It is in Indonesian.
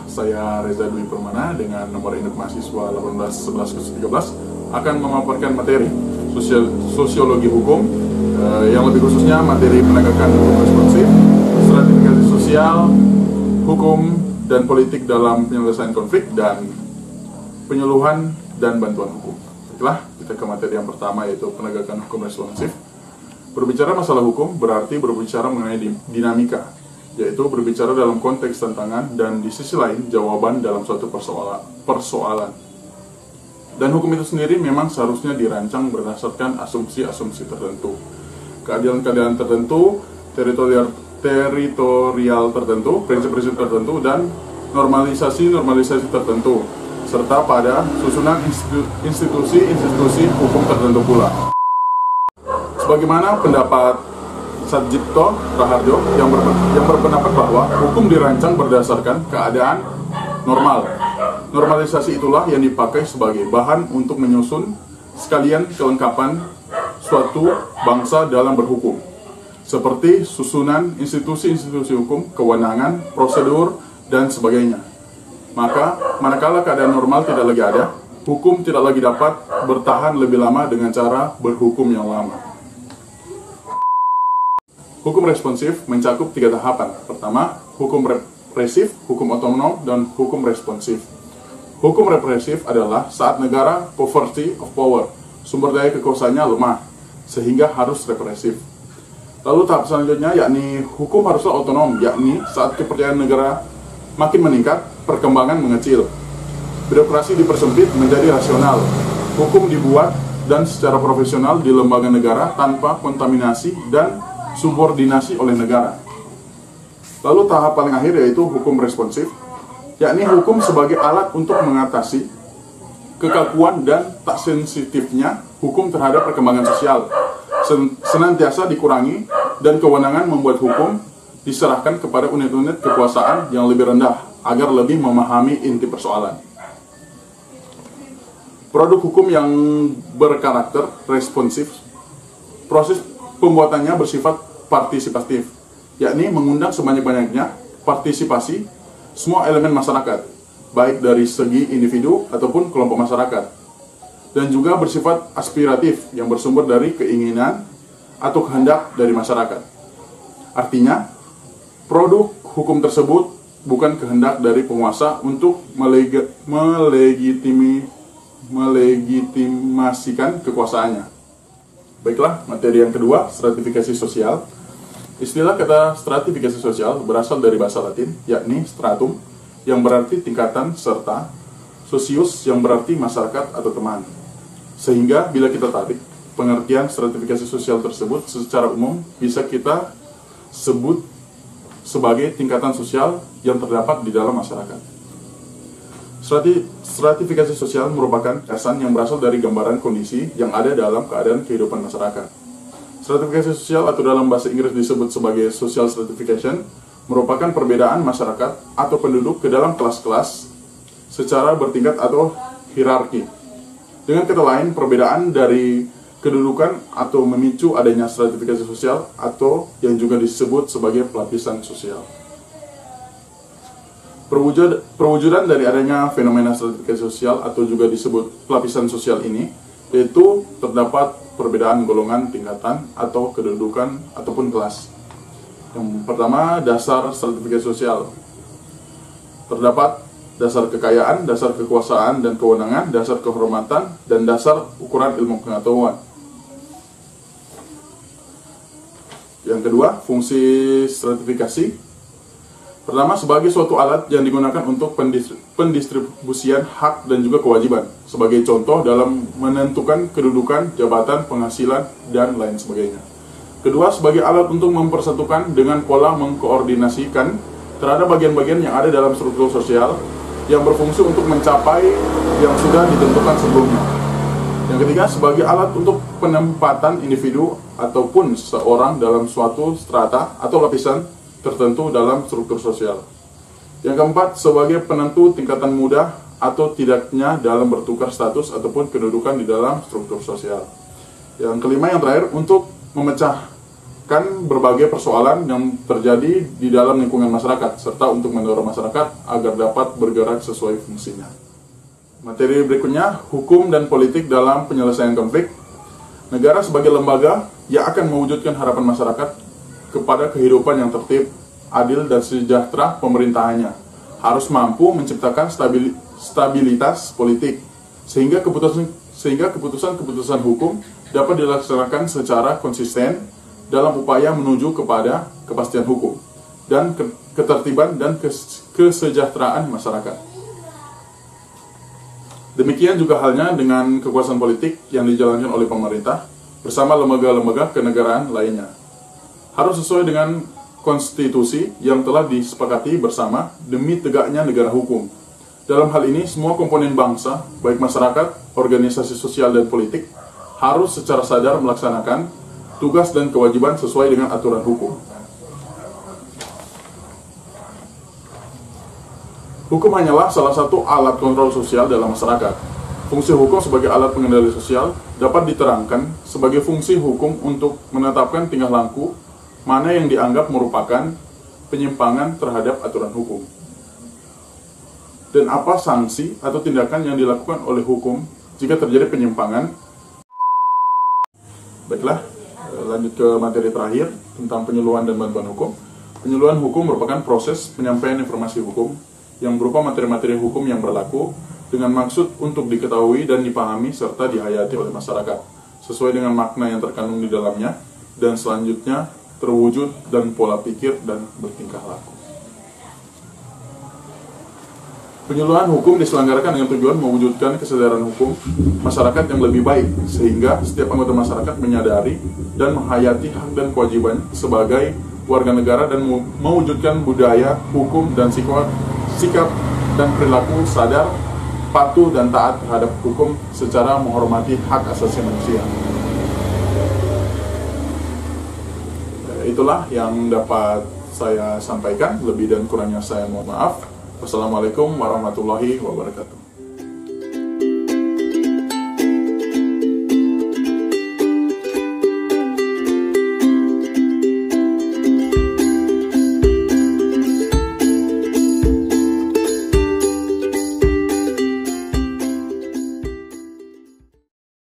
saya Reza Dwi Permana dengan nomor induk mahasiswa 181113 akan memaparkan materi sosiologi hukum, yang lebih khususnya materi penegakan hukum responsif, stratifikasi sosial, hukum dan politik dalam penyelesaian konflik, dan penyuluhan dan bantuan hukum. Baiklah, kita ke materi yang pertama, yaitu penegakan hukum responsif. Berbicara masalah hukum berarti berbicara mengenai dinamika, yaitu berbicara dalam konteks tantangan dan di sisi lain jawaban dalam suatu persoalan. Dan hukum itu sendiri memang seharusnya dirancang berdasarkan asumsi-asumsi tertentu, keadilan-keadilan tertentu, teritorial tertentu, prinsip-prinsip tertentu, dan normalisasi tertentu, serta pada susunan institusi hukum tertentu pula. Sebagaimana pendapat Satjipto Raharjo yang berpendapat bahwa hukum dirancang berdasarkan keadaan normal. Normalisasi itulah yang dipakai sebagai bahan untuk menyusun sekalian kelengkapan suatu bangsa dalam berhukum, seperti susunan institusi-institusi hukum, kewenangan, prosedur, dan sebagainya. Maka, manakala keadaan normal tidak lagi ada, hukum tidak lagi dapat bertahan lebih lama dengan cara berhukum yang lama. Hukum responsif mencakup 3 tahapan. Pertama, hukum represif, hukum otonom, dan hukum responsif. Hukum represif adalah saat negara poverty of power, sumber daya kekuasaannya lemah, sehingga harus represif. Lalu tahap selanjutnya yakni hukum haruslah otonom, yakni saat kepercayaan negara makin meningkat, perkembangan mengecil. Birokrasi dipersempit menjadi rasional. Hukum dibuat dan secara profesional di lembaga negara tanpa kontaminasi dan subordinasi oleh negara. Lalu tahap paling akhir yaitu hukum responsif, yakni hukum sebagai alat untuk mengatasi kekakuan dan tak sensitifnya hukum terhadap perkembangan sosial. Senantiasa dikurangi dan kewenangan membuat hukum diserahkan kepada unit-unit kekuasaan yang lebih rendah agar lebih memahami inti persoalan. Produk hukum yang berkarakter responsif, proses pembuatannya bersifat partisipatif, yakni mengundang sebanyak-banyaknya partisipasi semua elemen masyarakat, baik dari segi individu ataupun kelompok masyarakat, dan juga bersifat aspiratif yang bersumber dari keinginan atau kehendak dari masyarakat. Artinya, produk hukum tersebut bukan kehendak dari penguasa untuk melegitimasikan kekuasaannya. Baiklah, materi yang kedua, stratifikasi sosial. Istilah kata stratifikasi sosial berasal dari bahasa Latin, yakni stratum, yang berarti tingkatan, serta socius, yang berarti masyarakat atau teman. Sehingga bila kita tarik pengertian stratifikasi sosial tersebut secara umum bisa kita sebut sebagai tingkatan sosial yang terdapat di dalam masyarakat. Stratifikasi sosial merupakan kesan yang berasal dari gambaran kondisi yang ada dalam keadaan kehidupan masyarakat. Stratifikasi sosial atau dalam bahasa Inggris disebut sebagai social stratification merupakan perbedaan masyarakat atau penduduk ke dalam kelas-kelas secara bertingkat atau hierarki. Dengan kata lain, perbedaan dari kedudukan atau memicu adanya stratifikasi sosial atau yang juga disebut sebagai pelapisan sosial. Perwujudan dari adanya fenomena stratifikasi sosial atau juga disebut pelapisan sosial ini, yaitu terdapat perbedaan golongan, tingkatan, atau kedudukan, ataupun kelas. Yang pertama, dasar stratifikasi sosial. Terdapat dasar kekayaan, dasar kekuasaan dan kewenangan, dasar kehormatan, dan dasar ukuran ilmu pengetahuan. Yang kedua, fungsi stratifikasi. Pertama, sebagai suatu alat yang digunakan untuk pendistribusian hak dan juga kewajiban. Sebagai contoh dalam menentukan kedudukan, jabatan, penghasilan, dan lain sebagainya. Kedua, sebagai alat untuk mempersatukan dengan pola mengkoordinasikan terhadap bagian-bagian yang ada dalam struktur sosial yang berfungsi untuk mencapai yang sudah ditentukan sebelumnya. Yang ketiga, sebagai alat untuk penempatan individu ataupun seseorang dalam suatu strata atau lapisan tertentu dalam struktur sosial. Yang keempat, sebagai penentu tingkatan mudah atau tidaknya dalam bertukar status ataupun kedudukan di dalam struktur sosial. Yang kelima, yang terakhir, untuk memecah memetakan berbagai persoalan yang terjadi di dalam lingkungan masyarakat, serta untuk mendorong masyarakat agar dapat bergerak sesuai fungsinya. Materi berikutnya, hukum dan politik dalam penyelesaian konflik. Negara sebagai lembaga yang akan mewujudkan harapan masyarakat kepada kehidupan yang tertib, adil, dan sejahtera. Pemerintahannya harus mampu menciptakan stabilitas politik, sehingga keputusan-keputusan hukum dapat dilaksanakan secara konsisten dalam upaya menuju kepada kepastian hukum dan ketertiban dan kesejahteraan masyarakat. Demikian juga halnya dengan kekuasaan politik yang dijalankan oleh pemerintah bersama lembaga-lembaga kenegaraan lainnya. Harus sesuai dengan konstitusi yang telah disepakati bersama demi tegaknya negara hukum. Dalam hal ini, semua komponen bangsa, baik masyarakat, organisasi sosial, dan politik, harus secara sadar melaksanakan tugas dan kewajiban sesuai dengan aturan hukum. Hukum hanyalah salah satu alat kontrol sosial dalam masyarakat. Fungsi hukum sebagai alat pengendali sosial dapat diterangkan sebagai fungsi hukum untuk menetapkan tingkah laku mana yang dianggap merupakan penyimpangan terhadap aturan hukum, dan apa sanksi atau tindakan yang dilakukan oleh hukum jika terjadi penyimpangan. Baiklah, lanjut ke materi terakhir tentang penyuluhan dan bantuan hukum. Penyuluhan hukum merupakan proses penyampaian informasi hukum yang berupa materi-materi hukum yang berlaku dengan maksud untuk diketahui dan dipahami serta dihayati oleh masyarakat sesuai dengan makna yang terkandung di dalamnya, dan selanjutnya terwujud dan pola pikir dan bertingkah laku. Penyuluhan hukum diselenggarakan dengan tujuan mewujudkan kesadaran hukum masyarakat yang lebih baik, sehingga setiap anggota masyarakat menyadari dan menghayati hak dan kewajiban sebagai warga negara dan mewujudkan budaya hukum dan sikap dan perilaku sadar, patuh, dan taat terhadap hukum secara menghormati hak asasi manusia. Itulah yang dapat saya sampaikan. Lebih dan kurangnya saya mohon maaf. Wassalamualaikum warahmatullahi wabarakatuh.